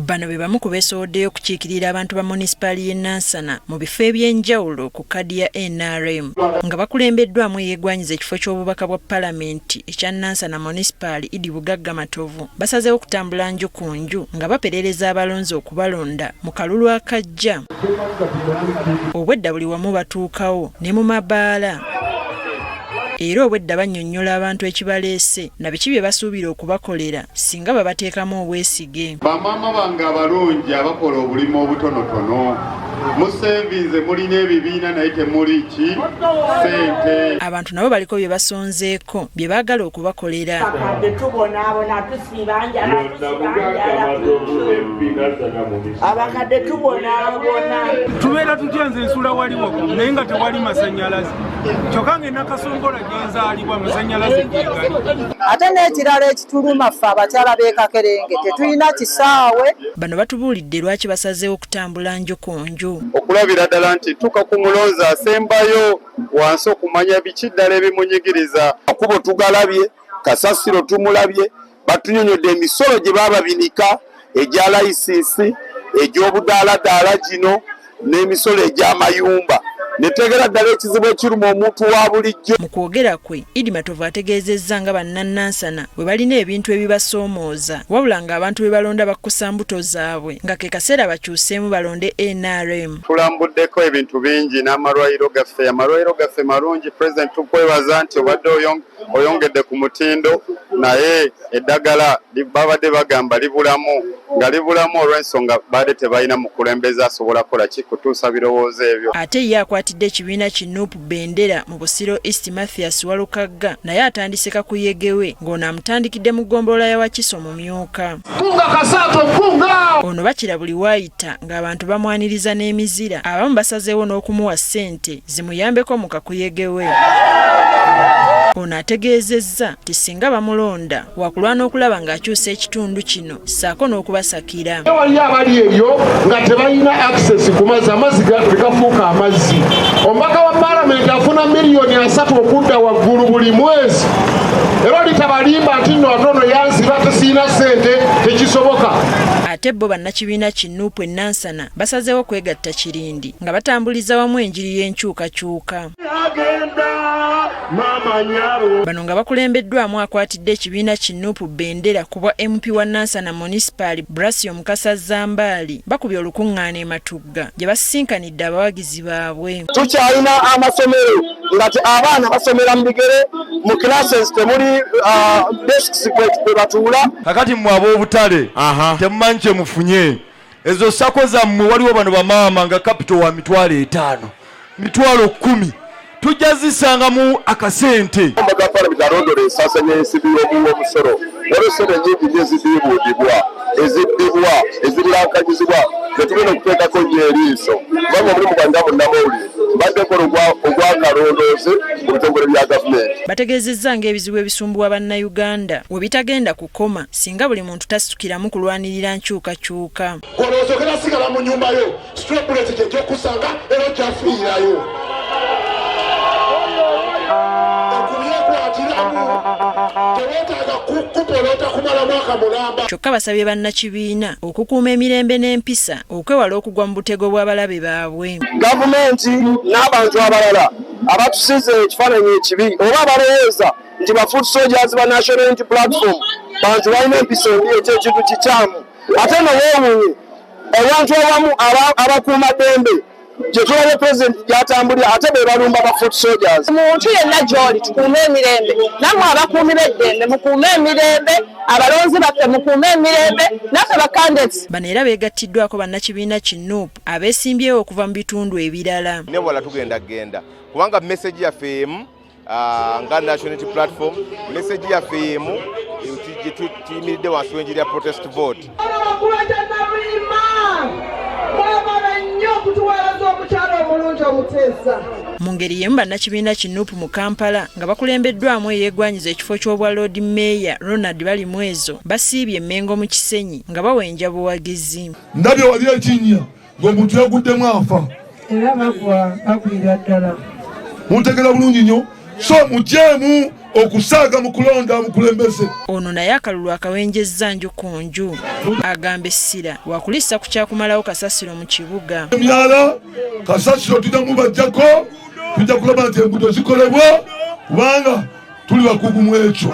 Bano be bamu ku beesowoddeyo okukiikirira abantu ba munisipaali y'e Nansana mu bifo eby'enjawulo ku kkaadi ya NRM nga bakulembeddwamu eyeegwanyiza ekifo ky'obubaka bwa Paalamenti ekya Nansana munisipaali Idi Bugagga Matovu basazeewo okutambula nju ku nju nga baperereza abalonzi okubalonda mu kalulu akajja. Obwedda buli wamu batuukawo ne mu mabaala. Era obwedda bannyonnyola abantu ekibaleese na biki bye basuubira okubakolera singa babateekamu obwesige. Bamaama bange abalungi abakola obulimu obutonotono musevinze mulina ebibiina naye temuli ki ssente. Abantu nabo baliko bye basonzeeko bye baagala okubakolera. Abakadde tubonaabona. Tubeera tutyanze ensula wali waggulu naye nga tewali masannyalaze. Kyokka ng'enakasongola genzaalibwa masannyalaze gyegali. Ate n'ekirala ekituluma ffe abakyala b'e Kakerenge tetulina kisaawe. Bano batubuulidde lwaki basazeewo okutambula nju ku nju. Okulabira ddala nti tuka ku mulonzi asembayo wansi okumanya biki ddala ebimunyigiriza. Akubo tugalabye, kasasiro tumulabye, batunyonyodde emisolo gye baba binika egya layisinsi egy'obudaaladaala gino n'emisolo egy'amayumba. Netegera ddala ekizibu ekiruma omuntu wa bulijjo. Mu kwogera kwe Idi Matovu ategeezezza nga bannanansana bwe balina ebintu ebibasoomooza wabula ng'abantu be balonda bakkusa mbuto zaabwe nga ke kaseera bakyuseemu balonde NRM. Tulambuddeko ebintu bingi n'amalwaliro gaffe. Amalwaliro gaffe malungi. President tukwebaza nti obadde oyongedde ku mutindo naye eddagala babadde bagamba libulamu nga libulamu olw'ensonga baadde tebalina mukulembeze asobola kola ki kutuusa birowoozo ebyo. Ate ye akwatidde ekibiina ki Nuupu Bendera mu Busiro East Mathias Walukagga naye atandise kakuyegewe ng'ono amutandikidde mu ggombolola ya Wakiso mu Myuka. Ono bakira buli waayita ng'abantu bamwaniriza n'emizira abamu basazeewo n'okumuwa ssente zimuyambeko mu kakuyegewe. Ono ategeezezza nti singa bamulonda wakulwana okulaba ng'akyusa ekitundu kino ssaako n'okubasakira. Wali abali eyo nga tebalina access ku mazzi, amazzi gafuuka amazzi. Omubaka wa Paalamenti afuna $3 okudda waggulu buli mwezi. Era litabalimba nti nno atono yansiba tesiina ssente tekisoboka. Ate bo bannakibiina ki Nuupu e Nansana basazeewo kwegatta kirindi nga batambuliza wamu enjiri y'enkyukakyuka. Bano nga bakulembeddwamu akwatidde ekibiina ki Nuupu Bendera ku bwa MP wa Nansana Municipal Brasio Mukasa Zambaali bakubye olukuŋŋaana e Matugga gye basinkanidde abawagizi baabwe. Tukyalina amasomero nga abaana basomera mu bigere mu classes temuli desks kwe batuula. Kakati mmwe ab'obutale temumanyi kye mufunye. Ezo sako zammwe waliwo bano bamaama nga capital wa $5,000 $10,000 tujja zisangamu akasente. Ombaga Paalamenti alondole ensaasaanya y'ensimbi y'omusolo. Waliwo ssente nnyingi ezidiibudibwa, ezirirankanyizibwa tetugenda okuteekako nnyo eriiso. Kubanga omulimu gwange munnamawulire mbaddeko ogw'akalondoozi mu bitongole bya gavumenti. Bategeezezza ng'ebizibu ebisumbuwa bannayuganda we bitagenda kukoma singa buli muntu tasukiramu kulwanirira nkyukakyuka. Olowooza ogenda sigala mu nnyumba yo, stray bullet gy'okusanga era okyafiirayo. Kyokka basabye bannakibiina okukuuma emirembe n'empisa okwewala okugwa mu butego bw'abalabe baabwe. Gavumenti n'abantu abalala abatusize ekifaananyi ekibi oba abalowooza nti ba foot soldiers ba National Unity Platform bantu balina empisa embi ekintu kikyamu. Ate noweewuunye abantu abamu abakuuma ddembe gye tulabye President gy'atambulira ate be balumba ba foot soldiers. Muntu yenna gy'oli tukuume emirembe, nammwe abakuumi b'eddembe mukuume emirembe, abalonzi baffe mukuume emirembe, naffe bakandidates. Bano era beegattiddwako bannakibiina ki Nuupu abeesimbyewo okuva mu bitundu ebirala. Ne wala tugenda kubanga message yaffe emu nga National Unity Platform, message yaffe emu tuyimiridde wansi w'enjiri ya protest vote. Mu ngeri y'emu bannakibiina ki Nuupu mu Kampala nga bakulembeddwamu eyeegwanyiza ekifo ky'obwa Lord Mayor Ronald Balimwezo basiibye Mengo mu Kisenyi nga bawenja buwagizi. Ndabye wali ekinnya ng'omuntu yaguddemu afa. Era bagwira ddala. Muntegera bulungi nnyo so mujemu okusaaga mu kulonda mukulembeze. Ono naye akalulu akawenjezza nju ku nju agamba essira wakulissa ku kyakumalawo kasasiro mu kibuga. Emyala kasasiro tujja mubajjako tujja kulaba nti enguudo zikolebwa kubanga tuli bakugu mu ekyo.